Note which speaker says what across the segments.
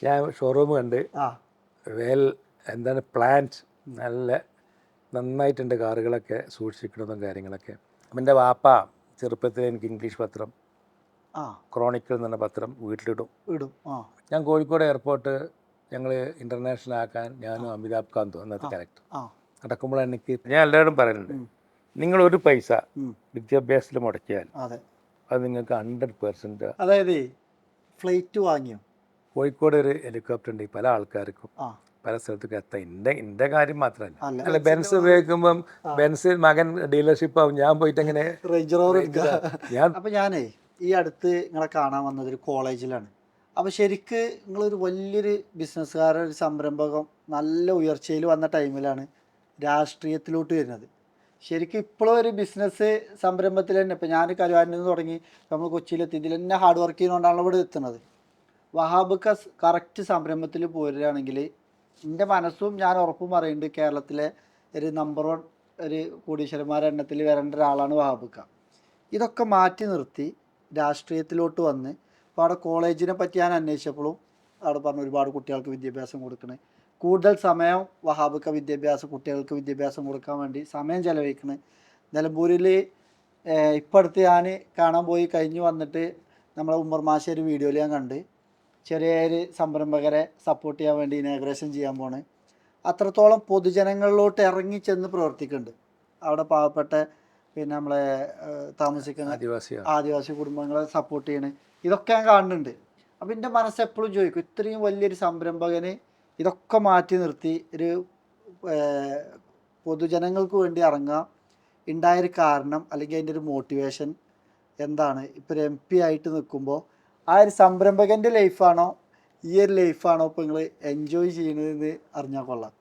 Speaker 1: ഞാൻ ഷോറൂം കണ്ട് എന്താണ് പ്ലാന്റ് നല്ല നന്നായിട്ടുണ്ട്, കാറുകളൊക്കെ സൂക്ഷിക്കുന്നതും കാര്യങ്ങളൊക്കെ. അപ്പം എൻ്റെ വാപ്പ ചെറുപ്പത്തിൽ എനിക്ക് ഇംഗ്ലീഷ് പത്രം ക്രോണിക്കിൾ എന്ന് പറഞ്ഞ പത്രം വീട്ടിലിടും. ഞാൻ കോഴിക്കോട് എയർപോർട്ട് ഞങ്ങൾ ഇൻ്റർനാഷണൽ ആക്കാൻ ഞാനും അമിതാഭ് കാന്ത് അന്നത്തെ ക്യാരക്ടർ നടക്കുമ്പോഴാണ് എനിക്ക് ഞാൻ എല്ലാവരും പറയുന്നുണ്ട്, നിങ്ങളൊരു പൈസ വിദ്യാഭ്യാസത്തിൽ മുടക്കിയാൽ അത് നിങ്ങൾക്ക് 100%.
Speaker 2: അതായത് ഫ്ലൈറ്റ് വാങ്ങിയോ?
Speaker 1: കോഴിക്കോട് ഒരു ഹെലികോപ്റ്റർ ഉണ്ട്, പല ആൾക്കാർക്കും പല സ്ഥലത്തേക്ക് എത്താം. എൻ്റെ കാര്യം മാത്രമല്ല, അല്ല ബെൻസ് ഉപയോഗിക്കുമ്പം ബെൻസ് മകൻ ഡീലർഷിപ്പ് ആവും, ഞാൻ പോയിട്ട് എങ്ങനെ
Speaker 2: റേഞ്ച് റോവർ എടുക്കുക. അപ്പം ഞാനേ ഈ അടുത്ത് നിങ്ങളെ കാണാൻ വന്നത് ഒരു കോളേജിലാണ്. അപ്പോൾ ശരിക്ക് നിങ്ങളൊരു വലിയൊരു ബിസിനസ്സുകാരൻ, ഒരു സംരംഭകം നല്ല ഉയർച്ചയിൽ വന്ന ടൈമിലാണ് രാഷ്ട്രീയത്തിലോട്ട് വരുന്നത്. ശരിക്കും ഇപ്പോഴും ഒരു ബിസിനസ് സംരംഭത്തിൽ തന്നെ, ഇപ്പം ഞാൻ കരുവാനിൽ നിന്ന് തുടങ്ങി നമ്മൾ കൊച്ചിയിലെത്തി, ഇതിൽ തന്നെ ഹാർഡ് വർക്ക് ചെയ്യുന്നതുകൊണ്ടാണ് ഇവിടെ എത്തുന്നത്. വഹാബക്ക കറക്റ്റ് സംരംഭത്തിൽ പോരുകയാണെങ്കിൽ എൻ്റെ മനസ്സും ഞാൻ ഉറപ്പും പറയുന്നുണ്ട്, കേരളത്തിലെ ഒരു നമ്പർ 1 ഒരു കോടീശ്വരന്മാരുടെ എണ്ണത്തിൽ വരേണ്ട ഒരാളാണ് വഹാബക്ക. ഇതൊക്കെ മാറ്റി നിർത്തി രാഷ്ട്രീയത്തിലോട്ട് വന്ന് ഇപ്പോൾ അവിടെ കോളേജിനെ പറ്റി ഞാൻ അന്വേഷിച്ചപ്പോഴും അവിടെ പറഞ്ഞു ഒരുപാട് കുട്ടികൾക്ക് വിദ്യാഭ്യാസം കൊടുക്കണേ, കൂടുതൽ സമയം വഹാബക്ക കുട്ടികൾക്ക് വിദ്യാഭ്യാസം കൊടുക്കാൻ വേണ്ടി സമയം ചെലവഴിക്കണേ. നിലമ്പൂരിൽ ഇപ്പം അടുത്ത് ഞാൻ കാണാൻ പോയി കഴിഞ്ഞ് വന്നിട്ട് നമ്മളെ ഉമ്മർ മാഷ ഒരു വീഡിയോയിൽ ഞാൻ കണ്ട്, ചെറിയൊരു സംരംഭകരെ സപ്പോർട്ട് ചെയ്യാൻ വേണ്ടി ഇനാഗ്രേഷൻ ചെയ്യാൻ പോണ്. അത്രത്തോളം പൊതുജനങ്ങളിലോട്ട് ഇറങ്ങി ചെന്ന് പ്രവർത്തിക്കുന്നുണ്ട്. അവിടെ പാവപ്പെട്ട പിന്നെ നമ്മളെ താമസിക്കുന്ന ആദിവാസി കുടുംബങ്ങളെ സപ്പോർട്ട് ചെയ്യണേ, ഇതൊക്കെ ഞാൻ കാണുന്നുണ്ട്. അപ്പം എൻ്റെ മനസ്സ് എപ്പോഴും ചോദിക്കും, ഇത്രയും വലിയൊരു സംരംഭകന് ഇതൊക്കെ മാറ്റി നിർത്തി ഒരു പൊതുജനങ്ങൾക്ക് വേണ്ടി ഇറങ്ങാൻ ഉണ്ടായൊരു കാരണം, അല്ലെങ്കിൽ അതിൻ്റെ ഒരു മോട്ടിവേഷൻ എന്താണ്? ഇപ്പോൾ ഒരു MP ആയിട്ട് നിൽക്കുമ്പോൾ ആ ഒരു സംരംഭകൻ്റെ ലൈഫാണോ ഈ ഒരു ലൈഫാണോ ഇപ്പോൾ നിങ്ങൾ എൻജോയ് ചെയ്യുന്നതെന്ന് അറിഞ്ഞാൽ കൊള്ളാം.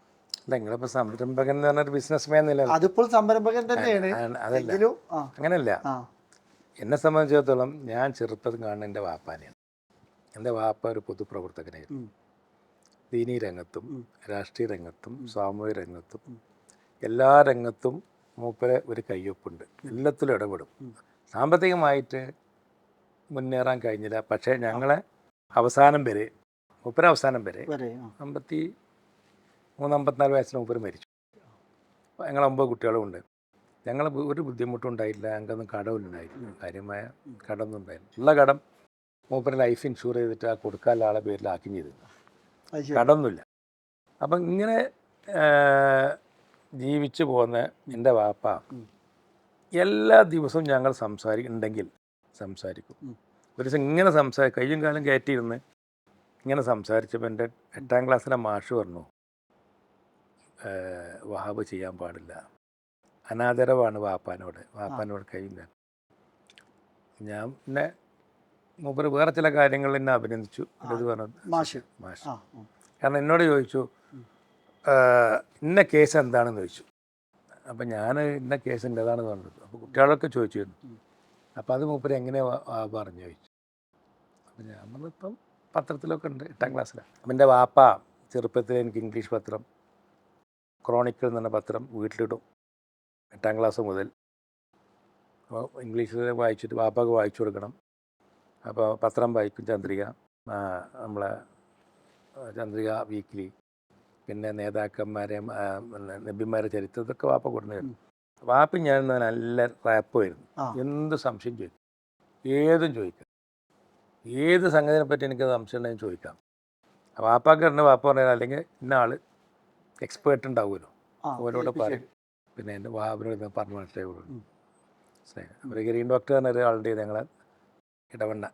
Speaker 1: നിങ്ങളിപ്പോൾ സംരംഭകൻ എന്ന് പറഞ്ഞൊരു ബിസിനസ് മാൻ
Speaker 2: അതിപ്പോൾ സംരംഭകൻ തന്നെയാണ്.
Speaker 1: അങ്ങനെയല്ല, എന്നെ സംബന്ധിച്ചിടത്തോളം ഞാൻ ചെറുപ്പത്തിൽ കാണുന്ന എൻ്റെ വാപ്പാനെയാണ്. എൻ്റെ വാപ്പ ഒരു പൊതുപ്രവർത്തകനായിരുന്നു. ദീനീ രംഗത്തും രാഷ്ട്രീയ രംഗത്തും സാമൂഹിക രംഗത്തും എല്ലാ രംഗത്തും മൂപ്പരെ ഒരു കയ്യൊപ്പുണ്ട്, എല്ലാത്തിലും ഇടപെടും. സാമ്പത്തികമായിട്ട് മുന്നേറാൻ കഴിഞ്ഞില്ല, പക്ഷേ ഞങ്ങളെ അവസാനം വരെ മൂപ്പര അവസാനം വരെ 53-54 വയസ്സിൽ മൂപ്പര് മരിച്ചു. ഞങ്ങൾ 9 കുട്ടികളുമുണ്ട്. ഞങ്ങൾ ഒരു ബുദ്ധിമുട്ടും ഉണ്ടായില്ല, ഞങ്ങൾക്കൊന്നും കടമില്ലായിരുന്നു, കാര്യമായ കടമൊന്നും ഉണ്ടായില്ല. ഉള്ള കടം മൂപ്പര് ലൈഫ് ഇൻഷുർ ചെയ്തിട്ട് ആ കൊടുക്കാനുള്ള ആളെ പേരിലാക്കി ചെയ്തു, കടമൊന്നുമില്ല. അപ്പം ഇങ്ങനെ ജീവിച്ചു പോകുന്ന എൻ്റെ വാപ്പ എല്ലാ ദിവസവും ഞങ്ങൾ സംസാരിക്കും. ഒരു ദിവസം ഇങ്ങനെ കയ്യും കാലം കയറ്റിയിരുന്ന് ഇങ്ങനെ സംസാരിച്ചപ്പോൾ എൻ്റെ 8ാം ക്ലാസ്സിലെ മാഷ് പറഞ്ഞു, വഹാബ് ചെയ്യാൻ പാടില്ല, അനാദരവാണ് വാപ്പാനോട് കയ്യും കാലം. ഞാൻ പിന്നെ മൂപ്പര് വേറെ ചില കാര്യങ്ങളിൽ എന്നെ അഭിനന്ദിച്ചു. ഇത് പറഞ്ഞു മാഷ്. കാരണം എന്നോട് ചോദിച്ചു, ഇന്ന കേസ് എന്താണെന്ന് ചോദിച്ചു. അപ്പം ഞാൻ ഇന്ന കേസ് എൻ്റെതാണെന്ന് പറഞ്ഞത്. അപ്പോൾ കുട്ടികളൊക്കെ ചോദിച്ചിരുന്നു. അപ്പോൾ അത് മൂപ്പര് എങ്ങനെയാണ് പറഞ്ഞു ചോദിച്ചു. അപ്പം ഞാൻ പറഞ്ഞിപ്പം പത്രത്തിലൊക്കെ ഉണ്ട്, 8ാം ക്ലാസ്സിലാണ്. അപ്പം എൻ്റെ വാപ്പ ചെറുപ്പത്തിൽ എനിക്ക് ഇംഗ്ലീഷ് പത്രം ക്രോണിക്കിൾ എന്ന് പറഞ്ഞ പത്രം വീട്ടിലിടും, 8ാം ക്ലാസ് മുതൽ. അപ്പോൾ ഇംഗ്ലീഷിൽ വായിച്ചിട്ട് വാപ്പാക്ക് വായിച്ചു കൊടുക്കണം. അപ്പോൾ പത്രം വായിക്കും, ചന്ദ്രിക, നമ്മളെ ചന്ദ്രിക വീക്ക്ലി, പിന്നെ നേതാക്കന്മാരെ നബിമാരെ ചരിത്രം, ഇതൊക്കെ വാപ്പ കൊണ്ടുവരുന്നു. വാപ്പ ഞാൻ നല്ല റാപ്പായിരുന്നു, എന്ത് സംശയം ചോദിക്കും, ഏതും ചോദിക്കാം, ഏത് സംഗതിനെ പറ്റി എനിക്ക് സംശയം ഉണ്ടെങ്കിൽ ചോദിക്കാം. വാപ്പാക്ക് പറഞ്ഞ വാപ്പ പറഞ്ഞാൽ അല്ലെങ്കിൽ ഇന്ന ആൾ എക്സ്പേർട്ട് ഉണ്ടാവുമല്ലോ, അവരോട് പറയും. പിന്നെ എൻ്റെ വാപ്പിനോട് പറഞ്ഞു മനസ്സിലാവുള്ളൂ. ഒരു ഗ്രീൻ ഡോക്ടർ പറഞ്ഞ ഒരാളുടെ ഞങ്ങളെ ഇടവണ്ണ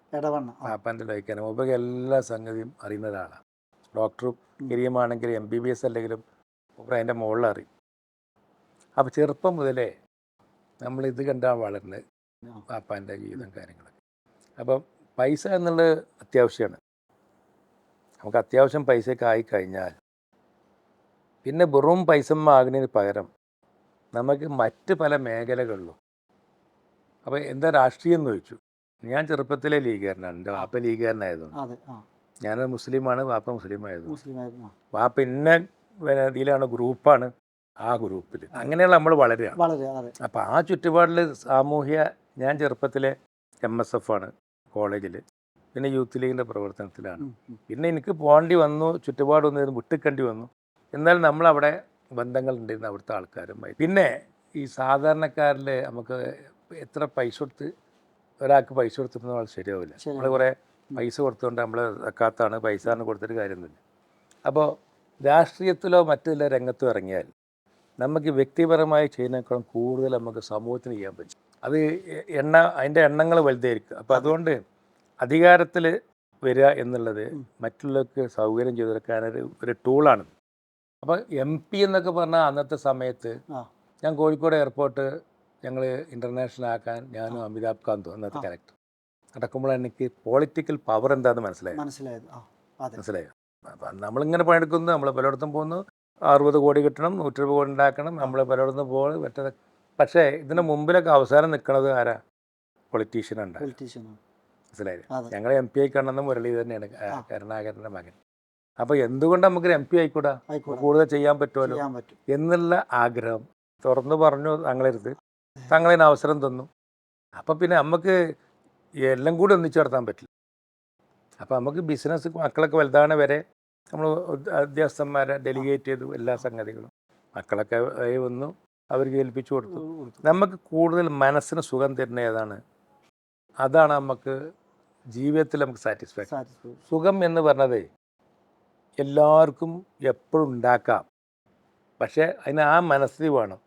Speaker 1: വാപ്പാൻ്റെ ലൈക്കാണ്. മൂപ്പർക്ക് എല്ലാ സംഗതിയും അറിയുന്ന ഒരാളാണ്. ഡോക്ടറും കിരിയമാണെങ്കിലും MBBS അല്ലെങ്കിലും മൂപ്പർ അതിൻ്റെ മുകളിൽ അറിയും. അപ്പോൾ ചെറുപ്പം മുതലേ നമ്മളിത് കണ്ടാൽ വളരുന്നത് വാപ്പാൻ്റെ ജീവിതം കാര്യങ്ങളൊക്കെ. അപ്പം പൈസ എന്നുള്ളത് അത്യാവശ്യമാണ്. നമുക്ക് അത്യാവശ്യം പൈസയൊക്കെ ആയിക്കഴിഞ്ഞാൽ പിന്നെ വെറും പൈസ ആകുന്നതിന് പകരം നമുക്ക് മറ്റ് പല മേഖലകളിലും. അപ്പോൾ എന്താ രാഷ്ട്രീയം എന്ന് ചോദിച്ചു. ഞാൻ ചെറുപ്പത്തിലെ ലീഗുകാരനാണ്, എൻ്റെ വാപ്പ ലീഗുകാരനായതുകൊണ്ട്. ഞാൻ മുസ്ലിമാണ്, വാപ്പ മുസ്ലിമായിരുന്നു. വാപ്പ ഇന്ന ഇതിലാണ് ഗ്രൂപ്പാണ്, ആ ഗ്രൂപ്പിൽ അങ്ങനെയുള്ള നമ്മൾ വളരുകയാണ്. അപ്പോൾ ആ ചുറ്റുപാടിൽ സാമൂഹ്യ, ഞാൻ ചെറുപ്പത്തിലെ MSF ആണ് കോളേജിൽ, പിന്നെ യൂത്ത് ലീഗിൻ്റെ പ്രവർത്തനത്തിലാണ്.
Speaker 2: ഉം, ഉം.
Speaker 1: പിന്നെ എനിക്ക് പോകേണ്ടി വന്നു, ചുറ്റുപാടൊന്നും വിട്ടിക്കേണ്ടി വന്നു. എന്നാൽ നമ്മളവിടെ ബന്ധങ്ങളുണ്ടായിരുന്നു അവിടുത്തെ ആൾക്കാരുമായി. പിന്നെ ഈ സാധാരണക്കാരിൽ നമുക്ക് എത്ര പൈസ കൊടുത്ത് ഒരാൾക്ക് പൈസ കൊടുത്തിട്ട് നമ്മൾ ശരിയാവില്ല. നമ്മൾ കുറേ പൈസ കൊടുത്തുകൊണ്ട് നമ്മൾ വെക്കാത്താണ് പൈസ കൊടുത്തിട്ട് കാര്യമൊന്നുമില്ല. അപ്പോൾ രാഷ്ട്രീയത്തിലോ മറ്റുള്ള രംഗത്തോ ഇറങ്ങിയാൽ നമുക്ക് വ്യക്തിപരമായി ചെയ്യുന്നതിനേക്കാളും കൂടുതൽ നമുക്ക് സമൂഹത്തിന് ചെയ്യാൻ പറ്റും. അത് അതിൻ്റെ എണ്ണങ്ങൾ വലുതായിരിക്കും. അപ്പോൾ അതുകൊണ്ട് അധികാരത്തിൽ വരിക എന്നുള്ളത് മറ്റുള്ളവർക്ക് സൗകര്യം ചെയ്തു കൊടുക്കാനൊരു ഒരു ടൂളാണ്. അപ്പോൾ MP എന്നൊക്കെ പറഞ്ഞാൽ അന്നത്തെ സമയത്ത് ഞാൻ കോഴിക്കോട് എയർപോർട്ട് ഞങ്ങൾ ഇൻ്റർനാഷണൽ ആക്കാൻ ഞാനും അമിതാഭ് കാന്തും അന്നത്തെ ക്യാരക്ടർ നടക്കുമ്പോഴാണ് എനിക്ക് പൊളിറ്റിക്കൽ പവർ എന്താണെന്ന് മനസ്സിലായോ. അപ്പം നമ്മളിങ്ങനെ പണിയെടുക്കുന്നു, നമ്മൾ പലയിടത്തും പോകുന്നു, 60 കോടി കിട്ടണം, 120 കോടി ഉണ്ടാക്കണം, നമ്മൾ പലയിടത്തും പോകുന്നത് മറ്റേ. പക്ഷേ ഇതിന് മുമ്പിലൊക്കെ അവസാനം നിൽക്കുന്നത് ആരാ? പൊളിറ്റീഷ്യനാണ്. മനസ്സിലായില്ലേ? ഞങ്ങൾ MP ആയി കാണുന്ന മുരളി തന്നെയാണ്, കരുണാകരൻ്റെ മകൻ. അപ്പോൾ എന്തുകൊണ്ട് നമുക്കൊരു MP ആയിക്കൂടാ, കൂടുതൽ ചെയ്യാൻ പറ്റുമല്ലോ എന്നുള്ള ആഗ്രഹം തുറന്നു പറഞ്ഞു തങ്ങളരുത്. തങ്ങളിന് അവസരം തന്നു. അപ്പം പിന്നെ നമുക്ക് എല്ലാം കൂടി ഒന്നിച്ചു നടത്താൻ പറ്റില്ല. അപ്പോൾ നമുക്ക് ബിസിനസ് മക്കളൊക്കെ വലുതാണ് വരെ നമ്മൾ ഉദ്യോഗസ്ഥന്മാരെ ഡെലിഗേറ്റ് ചെയ്തു എല്ലാ സംഗതികളും. മക്കളൊക്കെ വന്നു, അവർക്ക് ഏൽപ്പിച്ചു കൊടുത്തു. നമുക്ക് കൂടുതൽ മനസ്സിന് സുഖം തരുന്ന ഏതാണ്? അതാണ് നമുക്ക് ജീവിതത്തിൽ നമുക്ക് സാറ്റിസ്ഫാക്ഷൻ. സുഖം എന്ന് പറഞ്ഞത് എല്ലാവർക്കും എപ്പോഴും ഉണ്ടാക്കാം, പക്ഷേ അതിന് ആ മനസ്സിൽ വേണം.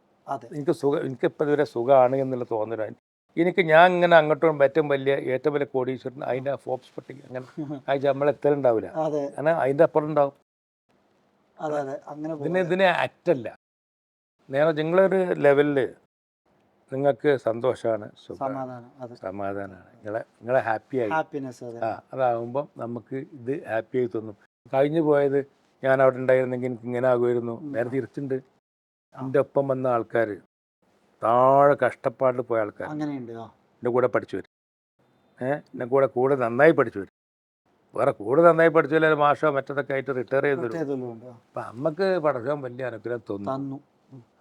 Speaker 1: എനിക്കിപ്പോൾ ഇതുവരെ സുഖമാണ് എന്നുള്ള തോന്നലാണ് എനിക്ക്. ഞാൻ ഇങ്ങനെ അങ്ങോട്ടും ഏറ്റവും വലിയ കോടീശ്വരൻ, അതിൻ്റെ ഫോബ്സ് പട്ടിക അങ്ങനെ അയച്ചാൽ നമ്മളെത്തലുണ്ടാവില്ല. കാരണം അതിൻ്റെ അപ്പുറം ഉണ്ടാവും. ഇതിനെ അറ്റല്ല. നേരെ നിങ്ങളൊരു ലെവലിൽ നിങ്ങൾക്ക് സന്തോഷമാണ്, സമാധാനമാണ്, നിങ്ങളെ ഹാപ്പിയായി. അതാകുമ്പം നമുക്ക് ഇത് ഹാപ്പിയായി തോന്നും. കഴിഞ്ഞു പോയത് ഞാൻ അവിടെ ഉണ്ടായിരുന്നെങ്കിൽ എനിക്ക് ഇങ്ങനെ ആകുമായിരുന്നു. നേരെ തിരിച്ചുണ്ട്. എൻ്റെ ഒപ്പം വന്ന ആൾക്കാർ, താഴെ കഷ്ടപ്പാടിൽ പോയ ആൾക്കാർ എൻ്റെ കൂടെ പഠിച്ചു വരും. എൻ്റെ കൂടെ നന്നായി പഠിച്ചു വരും. വേറെ കൂടെ നന്നായി പഠിച്ചാൽ മാഷോ മറ്റതൊക്കെ ആയിട്ട് റിട്ടയർ ചെയ്തു. അപ്പം നമുക്ക് പഠിക്കാൻ വലിയ അനുഗ്രഹം തോന്നുന്നു.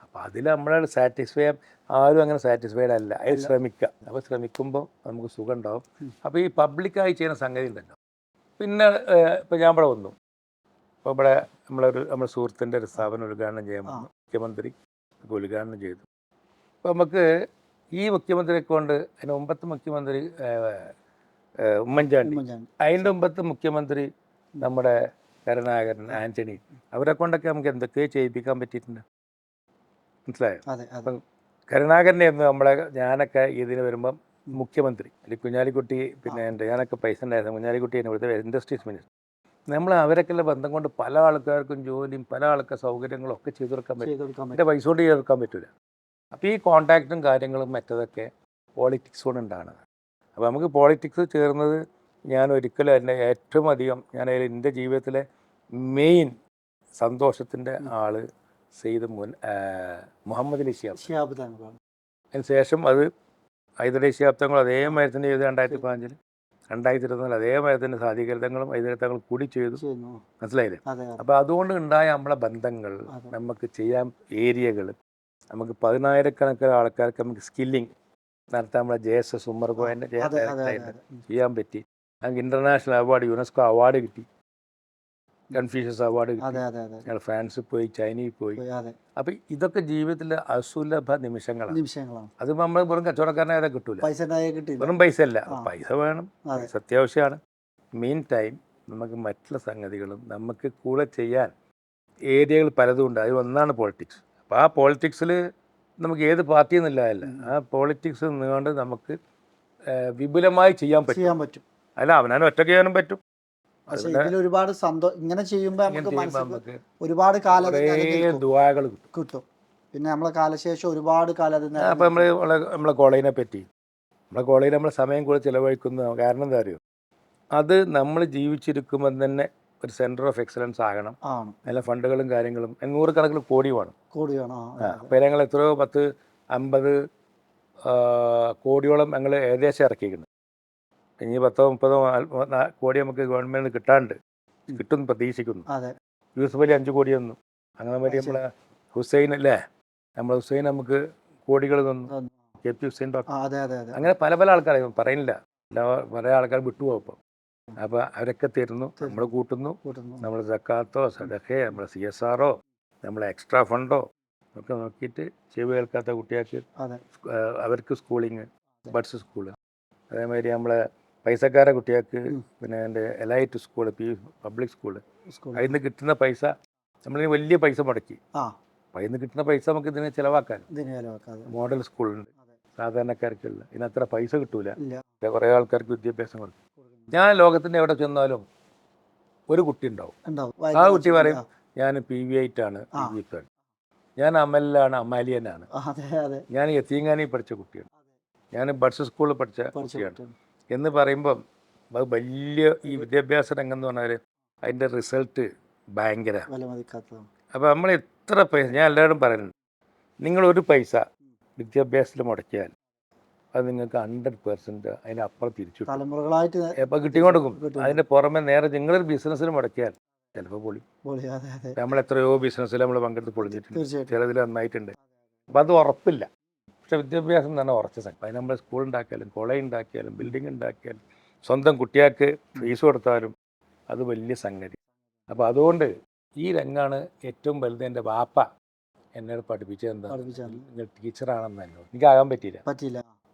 Speaker 1: അപ്പം അതിൽ നമ്മളെ സാറ്റിസ്ഫൈ ചെയ്യാൻ ആരും അങ്ങനെ സാറ്റിസ്ഫൈഡ് അല്ല. അത് ശ്രമിക്കുക. അപ്പോൾ ശ്രമിക്കുമ്പോൾ നമുക്ക് സുഖം ഉണ്ടാവും. അപ്പോൾ ഈ പബ്ലിക്കായി ചെയ്യുന്ന സംഗതി ഉണ്ടല്ലോ. പിന്നെ ഇപ്പം ഞാൻ ഇവിടെ വന്നു. അപ്പോൾ ഇവിടെ നമ്മുടെ സുഹൃത്തിൻ്റെ ഒരു സ്ഥാപനം ഉദ്ഘാടനം ചെയ്യാൻ വന്നു. മുഖ്യമന്ത്രി ഉദ്ഘാടനം ചെയ്തു. അപ്പോൾ നമുക്ക് ഈ മുഖ്യമന്ത്രിയെ കൊണ്ട് അതിന് മുമ്പത്തെ മുഖ്യമന്ത്രി ഉമ്മൻചാണ്ടി, അതിൻ്റെ മുമ്പത്തെ മുഖ്യമന്ത്രി നമ്മുടെ കരുണാകരൻ, ആൻ്റണി, അവരെ കൊണ്ടൊക്കെ നമുക്ക് എന്തൊക്കെയോ ചെയ്യിപ്പിക്കാൻ പറ്റിയിട്ടുണ്ട്. മനസ്സിലായോ? അപ്പം കരുണാകരനായിരുന്നു ഞാനൊക്കെ ഇതിന് വരുമ്പം മുഖ്യമന്ത്രി. അല്ലെങ്കിൽ കുഞ്ഞാലിക്കുട്ടി, പിന്നെ ഞാനൊക്കെ പൈസ ഉണ്ടായിരുന്നു. കുഞ്ഞാലിക്കുട്ടിയാണ് ഇവിടുത്തെ ഇൻഡസ്ട്രീസ് മിനിസ്റ്റർ. നമ്മൾ അവരൊക്കെയുള്ള ബന്ധം കൊണ്ട് പല ആൾക്കാർക്കും ജോലിയും പല ആൾക്കാർ സൗകര്യങ്ങളും ഒക്കെ ചെയ്തു കൊടുക്കാൻ പറ്റും. എൻ്റെ പൈസ കൊണ്ട് ചെയ്ത് കൊടുക്കാൻ പറ്റില്ല. അപ്പോൾ ഈ കോൺടാക്റ്റും കാര്യങ്ങളും മറ്റതൊക്കെ പോളിറ്റിക്സ് കൊണ്ട് ഉണ്ടാകുന്നത്. അപ്പോൾ നമുക്ക് പോളിറ്റിക്സ് ചേർന്നത് ഞാൻ ഒരിക്കലും എൻ്റെ ഏറ്റവും അധികം എൻ്റെ ജീവിതത്തിലെ മെയിൻ സന്തോഷത്തിൻ്റെ ആൾ സെയ്ദ് മുഹമ്മദ് അലി ശിഹാബ്. അതിന് ശേഷം അത് ഹൈദരലി ശിഹാബ് തങ്ങൾ അതേമാതിരി തന്നെ ചെയ്ത് 2015, 2024 അതേമാതിരി തന്നെ സാധികൃതങ്ങളും ഹൈദരത്തങ്ങളും കൂടി ചെയ്തു. മനസ്സിലായില്ലേ? അപ്പോൾ അതുകൊണ്ട് ഉണ്ടായ നമ്മളെ ബന്ധങ്ങൾ, നമുക്ക് ചെയ്യാൻ ഏരിയകൾ, നമുക്ക് 10,000-കണക്കിന് ആൾക്കാർക്ക് നമുക്ക് സ്കില്ലിങ് നടത്താൻ നമ്മളെ JSS ഉമ്മർ കോയൻ്റെ ചെയ്യാൻ പറ്റി. നമുക്ക് ഇൻ്റർനാഷണൽ അവാർഡ്, UNESCO അവാർഡ് കിട്ടി, കൺഫ്യൂഷ്യസ് അവാർഡ് കിട്ടി. ഞങ്ങൾ ഫ്രാൻസിൽ പോയി, ചൈനയിൽ പോയി. അപ്പം ഇതൊക്കെ ജീവിതത്തിലെ അസുലഭ നിമിഷങ്ങളാണ്. അത് നമ്മൾ വെറും കച്ചവടക്കാരനായാലും കിട്ടൂല. വെറും പൈസ അല്ല, പൈസ വേണം, പൈസ അത്യാവശ്യമാണ്. മീൻ ടൈം നമുക്ക് മറ്റുള്ള സംഗതികളും നമുക്ക് കൂടെ ചെയ്യാൻ ഏരിയകൾ പലതും ഉണ്ട്. അതിൽ ഒന്നാണ് പോളിറ്റിക്സ്. അപ്പോൾ ആ പോളിറ്റിക്സിൽ നമുക്ക് ഏത് പാർട്ടി എന്നില്ല, ആ പോളിറ്റിക്സ് നിന്നുകൊണ്ട് നമുക്ക് വിപുലമായി ചെയ്യാൻ പറ്റും. അല്ല അവനാണ് ഒറ്റയ്ക്ക് ചെയ്യാനും പറ്റും.
Speaker 2: ഒരുപാട് ഇങ്ങനെ ചെയ്യുമ്പോൾ നമുക്ക് ഒരുപാട് കാലം
Speaker 1: ദുആകൾ
Speaker 2: കിട്ടും. പിന്നെ നമ്മളെ കാലശേഷം ഒരുപാട് കാലം.
Speaker 1: അപ്പോൾ നമ്മളെ കോളേജിനെ പറ്റി, നമ്മളെ കോളേജിൽ നമ്മൾ സമയം കൂടെ ചിലവഴിക്കുന്ന കാരണം എന്താ അറിയോ? അത് നമ്മൾ ജീവിച്ചിരിക്കുമ്പോൾ തന്നെ ഒരു സെൻറ്റർ ഓഫ് എക്സലൻസ് ആകണം. നല്ല ഫണ്ടുകളും കാര്യങ്ങളും 100 കോടി വേണം. അപ്പോൾ ഞങ്ങൾ എത്രയോ 10-50 കോടിയോളം ഞങ്ങൾ ഏകദേശം ഇറക്കിയിരിക്കുന്നു. ഇനി 10-30 കോടി നമുക്ക് ഗവൺമെൻറ് കിട്ടുമെന്ന് പ്രതീക്ഷിക്കുന്നു. യൂസഫ് അലി 5 കോടി തന്നു. അങ്ങനെ മാതിരി നമ്മളെ ഹുസൈൻ അല്ലേ, നമ്മളെ ഹുസൈൻ നമുക്ക് കോടികൾ തന്നു. KP ഹുസൈൻ ഡോക്ടർ, അങ്ങനെ പല ആൾക്കാരെ പറയുന്നില്ല, പല ആൾക്കാർ വിട്ടുപോകും. അപ്പോൾ അവരൊക്കെ തരുന്നു, നമ്മൾ കൂട്ടുന്നു. നമ്മൾ സക്കാത്തോ സദഖയോ നമ്മളെ CSR നമ്മളെ എക്സ്ട്രാ ഫണ്ടോ ഒക്കെ നോക്കിയിട്ട് ചെവി കേൾക്കാത്ത കുട്ടികൾക്ക് അവർക്ക് സ്കൂളിങ്, ബഡ്സ് സ്കൂള്, അതേമാതിരി നമ്മളെ പൈസക്കാരെ കുട്ടികൾക്ക് പിന്നെ എൻ്റെ എലൈറ്റ് സ്കൂള്, പബ്ലിക് സ്കൂള്, അതിൽ നിന്ന് കിട്ടുന്ന പൈസ നമ്മളിന് വലിയ പൈസ മുടക്കി, അപ്പോൾ അതിൽ നിന്ന് കിട്ടുന്ന പൈസ നമുക്ക് ഇതിനെ ചിലവാക്കാൻ. മോഡൽ സ്കൂളുണ്ട് സാധാരണക്കാർക്കുള്ള, ഇതിനത്ര പൈസ കിട്ടൂല, കുറേ ആൾക്കാർക്ക് വിദ്യാഭ്യാസം കൊടുക്കും. ഞാൻ ലോകത്തിൻ്റെ എവിടെ ചെന്നാലും ഒരു കുട്ടി ഉണ്ടാവും, ആ കുട്ടി പറയും ഞാൻ PV8 ആണ്, PV8 ആണ്, ഞാൻ അമലിലാണ്, അമാലിയനാണ്, ഞാൻ യത്തീംഖാനയിൽ പഠിച്ച കുട്ടിയാണ്, ഞാൻ ബഡ്സ് സ്കൂളിൽ പഠിച്ച കുട്ടിയാണ് എന്ന് പറയുമ്പം അത് വലിയ ഈ വിദ്യാഭ്യാസ രംഗം എന്ന് പറഞ്ഞാൽ അതിൻ്റെ റിസൾട്ട് ഭയങ്കര. അപ്പോൾ നമ്മൾ എത്ര പൈസ, ഞാൻ എല്ലാവരും പറയുന്നുണ്ട്, നിങ്ങളൊരു പൈസ വിദ്യാഭ്യാസത്തിൽ മുടക്കിയാൽ അത് നിങ്ങൾക്ക് 100% അതിനപ്പുറം തിരിച്ചു ഇപ്പോൾ കിട്ടിക്കൊടുക്കും. അതിൻ്റെ പുറമെ നേരെ നിങ്ങളൊരു ബിസിനസ്സിൽ മുടക്കിയാൽ ചിലപ്പോൾ പൊളി. നമ്മൾ എത്രയോ ബിസിനസ്സിൽ നമ്മൾ പങ്കെടുത്ത് പൊളിഞ്ഞിട്ടുണ്ട്, ചിലതിൽ നന്നായിട്ടുണ്ട്. അപ്പം അത് ഉറപ്പില്ല. പക്ഷെ വിദ്യാഭ്യാസം തന്നെ ഉറച്ച സംഘം. അതിന് നമ്മൾ സ്കൂൾ ഉണ്ടാക്കിയാലും കോളേജ് ഉണ്ടാക്കിയാലും ബിൽഡിംഗ് ഉണ്ടാക്കിയാലും സ്വന്തം കുട്ടികൾക്ക് ഫീസ് കൊടുത്താലും അത് വലിയ സംഗതി. അപ്പോൾ അതുകൊണ്ട് ഈ രംഗമാണ് ഏറ്റവും വലുത്. എൻ്റെ വാപ്പ എന്നോട് പഠിപ്പിച്ചത് എന്താ, നിങ്ങൾ ടീച്ചറാണെന്ന് എന്നോട്. എനിക്കാകാൻ പറ്റിയില്ല.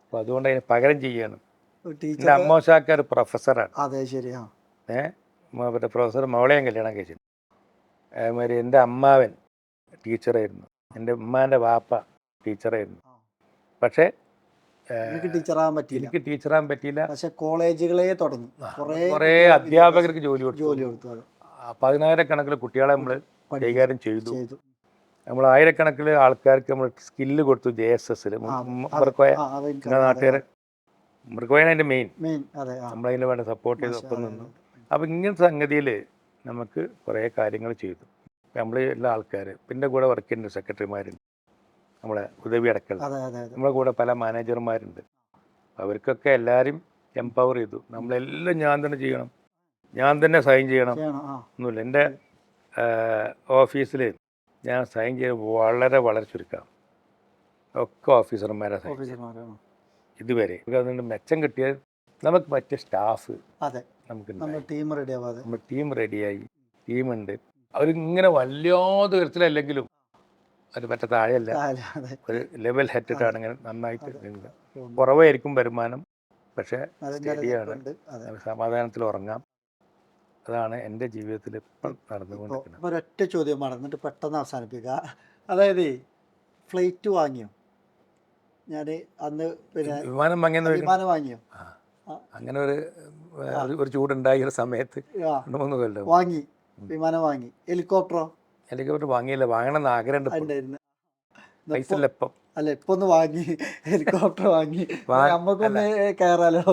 Speaker 1: അപ്പോൾ അതുകൊണ്ട് അതിന് പകരം ചെയ്യണം. എൻ്റെ അമ്മോശാക്ക ഒരു പ്രൊഫസറാണ്. മറ്റേ പ്രൊഫസർ മൗളയും കല്യാണം കഴിച്ചു. അതേമാതിരി എൻ്റെ അമ്മാവൻ ടീച്ചറായിരുന്നു, എൻ്റെ ഉമ്മാൻ്റെ വാപ്പ ടീച്ചറായിരുന്നു. പക്ഷേ എനിക്ക് ടീച്ചറാകാൻ പറ്റിയില്ല. പക്ഷെ കോളേജുകളെ തുടങ്ങി കുറേ അധ്യാപകർക്ക് ജോലി കൊടുത്തു. 10,000-കണക്കിന് കുട്ടികളെ നമ്മൾ കൈകാര്യം ചെയ്തു. നമ്മൾ 1000-കണക്കിന് ആൾക്കാർക്ക് നമ്മൾ സ്കില്ല് കൊടുത്തു. JSS മുമ്പർക്കോയ നാട്ടുകാർ, മുമ്പർക്കോയാണ് അതിൻ്റെ മെയിൻ. നമ്മളതിന് വേണ്ട സപ്പോർട്ട് ചെയ്ത് ഒപ്പം നിന്നു. അപ്പോൾ ഇങ്ങനത്തെ സംഗതിയിൽ നമുക്ക് കുറേ കാര്യങ്ങൾ ചെയ്തു. നമ്മൾ എല്ലാ ആൾക്കാർ പിന്നെ കൂടെ വർക്ക് ചെയ്യുന്ന സെക്രട്ടറിമാരുണ്ട്, നമ്മളെ ഉദവി അടക്കൽ, നമ്മളെ കൂടെ പല മാനേജർമാരുണ്ട്. അവർക്കൊക്കെ എല്ലാവരും എംപവർ ചെയ്തു. നമ്മളെല്ലാം ഞാൻ തന്നെ ചെയ്യണം, ഞാൻ തന്നെ സൈൻ ചെയ്യണം ഒന്നുമില്ല. എൻ്റെ ഓഫീസിൽ ഞാൻ സൈൻ ചെയ്ത് വളരെ ചുരുക്കാം. ഒക്കെ ഓഫീസർമാരെ സൈൻ ഇതുവരെ. അതുകൊണ്ട് മെച്ചം കിട്ടിയത് നമുക്ക് പറ്റിയ സ്റ്റാഫ് നമുക്ക് ടീം റെഡിയായി, ടീമുണ്ട്. അവരിങ്ങനെ വല്ലാതെ വിധത്തിലല്ലെങ്കിലും ഒരു മറ്റേ താഴെയല്ല, ഒരു ലെവൽ ഹെഡിട്ടാണ് ഇങ്ങനെ നന്നായിട്ട്. കുറവായിരിക്കും വരുമാനം, പക്ഷേ സ്റ്റഡിയാണ്, സമാധാനത്തിൽ ഉറങ്ങാം. അതാണ് എൻ്റെ ജീവിതത്തിൽ ഇപ്പം നടന്നുകൊണ്ടിരിക്കുന്നത്.
Speaker 2: ഒരൊറ്റ ചോദ്യം എന്നിട്ട് പെട്ടെന്ന് അവസാനിപ്പിക്കുക. അതായത് ഫ്ലൈറ്റ് വാങ്ങിയോ? ഞാൻ അന്ന് പിന്നെ
Speaker 1: വിമാനം വാങ്ങിയോ? അങ്ങനെ ഒരു ചൂടുണ്ടായ ഒരു സമയത്ത് 3 കൊല്ലം
Speaker 2: വാങ്ങി, വിമാനം വാങ്ങി.
Speaker 1: ഹെലികോപ്റ്റർ വാങ്ങിയില്ല, വാങ്ങണമെന്ന് ആഗ്രഹമുണ്ട്. പൈസ ഇല്ല ഇപ്പം.
Speaker 2: അല്ല ഇപ്പൊ ഒന്ന് വാങ്ങി, ഹെലികോപ്റ്റർ വാങ്ങി, നമുക്കൊന്ന് കയറാലോ.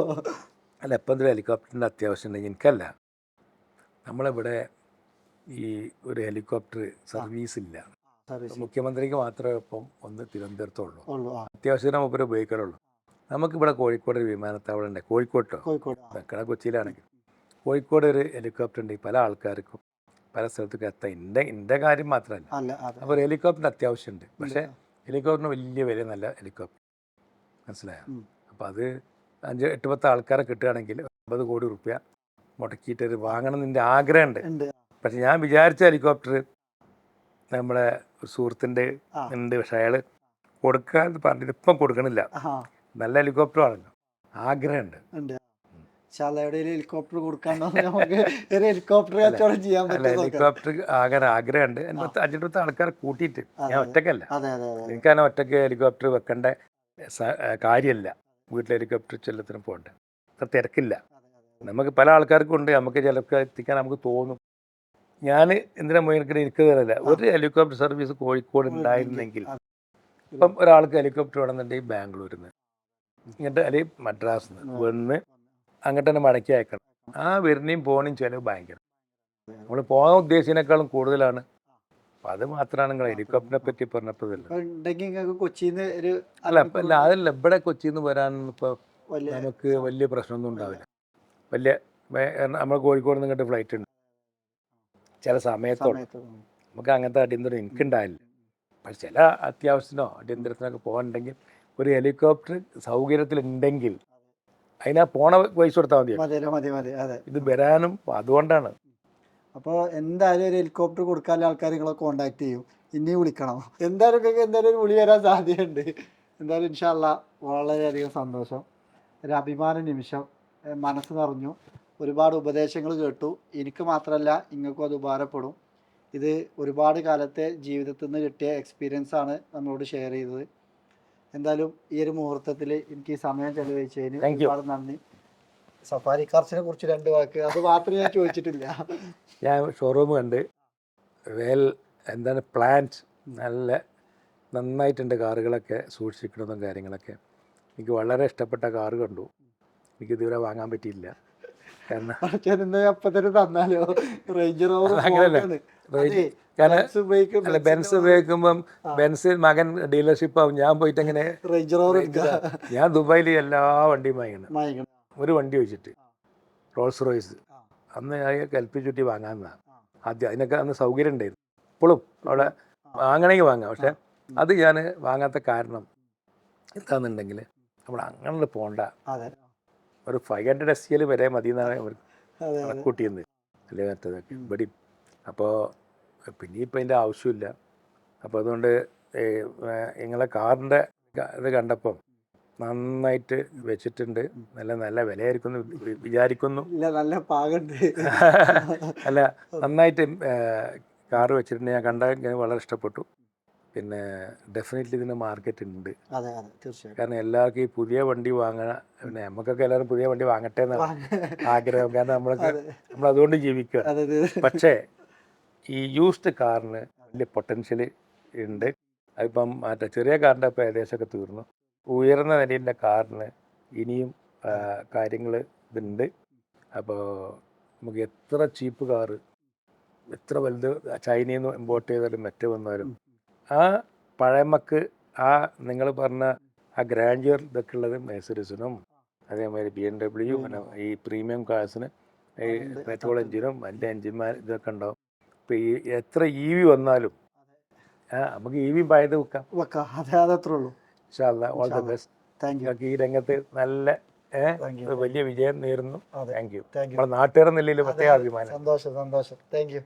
Speaker 1: അല്ല ഇപ്പം എന്തൊരു ഹെലികോപ്റ്ററിൻ്റെ അത്യാവശ്യം ഉണ്ടെങ്കിൽ എനിക്കല്ല, നമ്മളിവിടെ ഈ ഒരു ഹെലികോപ്റ്റർ സർവീസ് ഇല്ല. മുഖ്യമന്ത്രിക്ക് മാത്രമേ ഇപ്പം ഒന്ന് തിരുവനന്തപുരത്തുള്ളൂ, അത്യാവശ്യം നമുക്ക് ഉപയോഗിക്കാറുള്ളൂ. നമുക്കിവിടെ കോഴിക്കോട് ഒരു വിമാനത്താവളം ഉണ്ട്. കോഴിക്കോട്ടോ വെക്കട കൊച്ചിയിലാണെങ്കിൽ കോഴിക്കോട് ഒരു ഹെലികോപ്റ്റർ ഉണ്ട്. പല ആൾക്കാർക്കും പല സ്ഥലത്തേക്ക് എത്താം. എൻ്റെ കാര്യം മാത്രമല്ല. അപ്പോൾ ഒരു ഹെലികോപ്റ്ററിന് അത്യാവശ്യമുണ്ട്. പക്ഷേ ഹെലികോപ്റ്ററിന് വലിയ വില, നല്ല ഹെലികോപ്റ്റർ, മനസ്സിലായോ? അപ്പോൾ അത് 5-8-10 ആൾക്കാരെ കിട്ടുകയാണെങ്കിൽ 50 കോടി റുപ്യ മുടക്കിയിട്ട് വാങ്ങണം എന്ന് ആഗ്രഹമുണ്ട്. പക്ഷെ ഞാൻ വിചാരിച്ച ഹെലികോപ്റ്റർ നമ്മളെ സുഹൃത്തിൻ്റെ ഉണ്ട്, പക്ഷെ അയാൾ കൊടുക്കാൻ പറഞ്ഞിട്ട് ഇപ്പം കൊടുക്കണില്ല. നല്ല ഹെലികോപ്റ്റർ ആണല്ലോ, ആഗ്രഹമുണ്ട്.
Speaker 2: ഹെലികോപ്റ്റർ കൊടുക്കാണ്ടോ നമുക്ക് ഒരു ഹെലികോപ്റ്റർ കച്ചവടം ചെയ്യാൻ പറ്റും.
Speaker 1: ഹെലികോപ്റ്റർ ആകാൻ ആഗ്രഹമുണ്ട്. 5-10 ആൾക്കാരെ കൂട്ടിയിട്ട്, ഞാൻ ഒറ്റക്കല്ല. എനിക്കങ്ങനെ ഒറ്റയ്ക്ക് ഹെലികോപ്റ്റർ വെക്കേണ്ട കാര്യമില്ല. വീട്ടിൽ ഹെലികോപ്റ്റർ ചെല്ലത്തിനും പോകണ്ട, അത്ര തിരക്കില്ല. നമുക്ക് പല ആൾക്കാർക്കും ഉണ്ട്, നമുക്ക് ചിലർക്ക് എത്തിക്കാൻ നമുക്ക് തോന്നും. ഞാൻ എന്തിനാ മുയൽക്കിടെ എനിക്ക് തരില്ല. ഒരു ഹെലികോപ്റ്റർ സർവീസ് കോഴിക്കോട് ഉണ്ടായിരുന്നെങ്കിൽ ഇപ്പം ഒരാൾക്ക് ഹെലികോപ്റ്റർ വേണമെന്നുണ്ടെങ്കിൽ ബാംഗ്ലൂരിൽ നിന്ന് ഇങ്ങോട്ട് അല്ലെങ്കിൽ മദ്രാസിൽ നിന്ന് വന്ന് അങ്ങോട്ട് തന്നെ മടക്കി അയക്കണം. ആ വരുന്നേയും പോണേയും ചിലവ് ഭയങ്കര. നമ്മൾ പോകാൻ ഉദ്ദേശിച്ചതിനേക്കാളും കൂടുതലാണ്. അപ്പം അത് മാത്രമാണ് നിങ്ങൾ ഹെലികോപ്റ്ററിനെ പറ്റി പറഞ്ഞപ്പോഴല്ല. അല്ല അതല്ല, ഇവിടെ കൊച്ചിയിൽ നിന്ന് വരാൻ ഇപ്പോൾ നമുക്ക് വലിയ പ്രശ്നമൊന്നും ഉണ്ടാവില്ല. വലിയ നമ്മൾ കോഴിക്കോട് നിന്ന് ഇങ്ങോട്ട് ഫ്ലൈറ്റ് ഉണ്ട് ചില സമയത്തോളം. നമുക്ക് അങ്ങനത്തെ അടിയന്തരം എനിക്കുണ്ടായില്ല. പക്ഷെ ചില അത്യാവശ്യത്തിനോ അടിയന്തരത്തിനൊക്കെ പോകണമെങ്കിൽ ഒരു ഹെലികോപ്റ്റർ സൗകര്യത്തിലുണ്ടെങ്കിൽ അതിനാ പോണ പൈസ കൊടുത്താൽ മതി.
Speaker 2: മതി മതി അതെ.
Speaker 1: ഇത് വരാനും അതുകൊണ്ടാണ്.
Speaker 2: അപ്പോൾ എന്തായാലും ഒരു ഹെലികോപ്റ്റർ കൊടുക്കാനുള്ള ആൾക്കാർ നിങ്ങളെ കോൺടാക്ട് ചെയ്യും, ഇനി വിളിക്കണം. എന്തായാലും ഒരു വിളി വരാൻ സാധ്യതയുണ്ട്. എന്തായാലും ഇൻഷാ അല്ലാ വളരെയധികം സന്തോഷം, ഒരു അഭിമാന നിമിഷം, മനസ്സ് നിറഞ്ഞു. ഒരുപാട് ഉപദേശങ്ങൾ കേട്ടു. എനിക്ക് മാത്രമല്ല നിങ്ങൾക്കും അത് ഉപകാരപ്പെടും. ഇത് ഒരുപാട് കാലത്തെ ജീവിതത്തിൽ നിന്ന് കിട്ടിയ എക്സ്പീരിയൻസ് ആണ് നമ്മളോട് ഷെയർ ചെയ്തത്. എന്തായാലും ഈ ഒരു മുഹൂർത്തത്തിൽ എനിക്ക് ഈ സമയം ചെലവഴിച്ചതിന് ഒരുപാട് നന്ദി. സഫാരി കാർസിനെ കുറിച്ച് 2 വാക്ക്, അത് മാത്രമേ ഞാൻ ചോദിച്ചിട്ടില്ല.
Speaker 1: ഞാൻ ഷോറൂം കണ്ട് എന്താണ് പ്ലാന്റ് നന്നായിട്ടുണ്ട്, കാറുകളൊക്കെ സൂക്ഷിക്കണമെന്നും കാര്യങ്ങളൊക്കെ. എനിക്ക് വളരെ ഇഷ്ടപ്പെട്ട കാറ് കണ്ടു. എനിക്കിതുവരെ വാങ്ങാൻ പറ്റിയില്ല. കാരണം
Speaker 2: അപ്പം തന്നെ തന്നാലോ, റേഞ്ച് റോവർ
Speaker 1: അങ്ങനെയല്ല, കാരണം ബെൻസ് ഉപയോഗിക്കുമ്പം ബെൻസ് മകൻ ഡീലർഷിപ്പ് ആവും, ഞാൻ പോയിട്ട് എങ്ങനെ
Speaker 2: റേഞ്ച് റോവർ.
Speaker 1: ഞാൻ ദുബായിൽ എല്ലാ വണ്ടിയും വാങ്ങിക്കണം. ഒരു വണ്ടി വെച്ചിട്ട് റോൾസ് റോയ്സ്, അന്ന് ഞാൻ കൽപ്പിച്ചുട്ടി വാങ്ങാമെന്നാണ് ആദ്യം. അതിനൊക്കെ അന്ന് സൗകര്യം ഉണ്ടായിരുന്നു. ഇപ്പോഴും അവിടെ വാങ്ങണമെങ്കിൽ വാങ്ങാം. പക്ഷെ അത് ഞാൻ വാങ്ങാത്ത കാരണം എന്താണെന്നുണ്ടെങ്കിൽ നമ്മൾ അങ്ങനെ പോകണ്ട, ഒരു 500 SL വരെ മതി എന്നാണ് കണക്കൂട്ടിയെന്ന്, അല്ലേ മറ്റേതൊക്കെ ഇവിടെയും. അപ്പോൾ പിന്നെ ഇപ്പം അതിൻ്റെ ആവശ്യമില്ല. അപ്പോൾ അതുകൊണ്ട് നിങ്ങളെ കാറിൻ്റെ ഇത് കണ്ടപ്പം നന്നായിട്ട് വെച്ചിട്ടുണ്ട്. നല്ല വിലയായിരിക്കുന്നു വിചാരിക്കുന്നു.
Speaker 2: നല്ല പാകുണ്ട്.
Speaker 1: അല്ല, നന്നായിട്ട് കാറ് വെച്ചിട്ടുണ്ട്. ഞാൻ കണ്ടാൽ വളരെ ഇഷ്ടപ്പെട്ടു. പിന്നെ ഡെഫിനറ്റ്ലി ഇതിന് മാർക്കറ്റ് ഉണ്ട്.
Speaker 2: തീർച്ചയായും.
Speaker 1: കാരണം എല്ലാവർക്കും ഈ പുതിയ വണ്ടി വാങ്ങണം. പിന്നെ നമുക്കൊക്കെ എല്ലാവരും പുതിയ വണ്ടി വാങ്ങട്ടെ എന്നാണ് ആഗ്രഹം. കാരണം നമ്മൾ അതുകൊണ്ട് ജീവിക്കുക. പക്ഷേ ഈ യൂസ്ഡ് കാറിന് വലിയ പൊട്ടൻഷ്യൽ ഉണ്ട്. അതിപ്പം ചെറിയ കാറിൻ്റെ ഇപ്പോൾ ഏകദേശമൊക്കെ തീർന്നു. ഉയർന്ന നിലയിലുള്ള കാറിന് ഇനിയും കാര്യങ്ങൾ ഇതുണ്ട്. അപ്പോൾ നമുക്ക് എത്ര ചീപ്പ് കാറ്, എത്ര വലുത് ചൈനയിൽ നിന്ന് ഇമ്പോർട്ട് ചെയ്താലും മറ്റു വന്നാലും ആ പഴമക്ക് നിങ്ങൾ പറഞ്ഞ ഗ്രാൻഡ്യർ ഇതൊക്കെ ഉള്ളത് മെഴ്സീഡസിനും അതേമാതിരി BMW, ഈ പ്രീമിയം കാഴ്സിന് ഈ പെട്രോൾ എഞ്ചിനും അതിൻ്റെ എഞ്ചിന്മാർ ഇതൊക്കെ ഉണ്ടാവും. ഇപ്പോൾ ഈ എത്ര EV വന്നാലും നമുക്ക് EV പഴയത് വെക്കാം.
Speaker 2: അതത്രേ ഉള്ളൂ.
Speaker 1: ഇൻഷാ അല്ലാഹ്, ഓൾ ദി ബെസ്റ്റ്. നിങ്ങൾക്ക് ഈ രംഗത്ത് നല്ല വലിയ വിജയം നേരുന്നു. Thank you. നമ്മുടെ നാട്ടുകാരെന്ന നിലയിൽ പ്രത്യേക അഭിമാനം.
Speaker 2: സന്തോഷം. Thank you.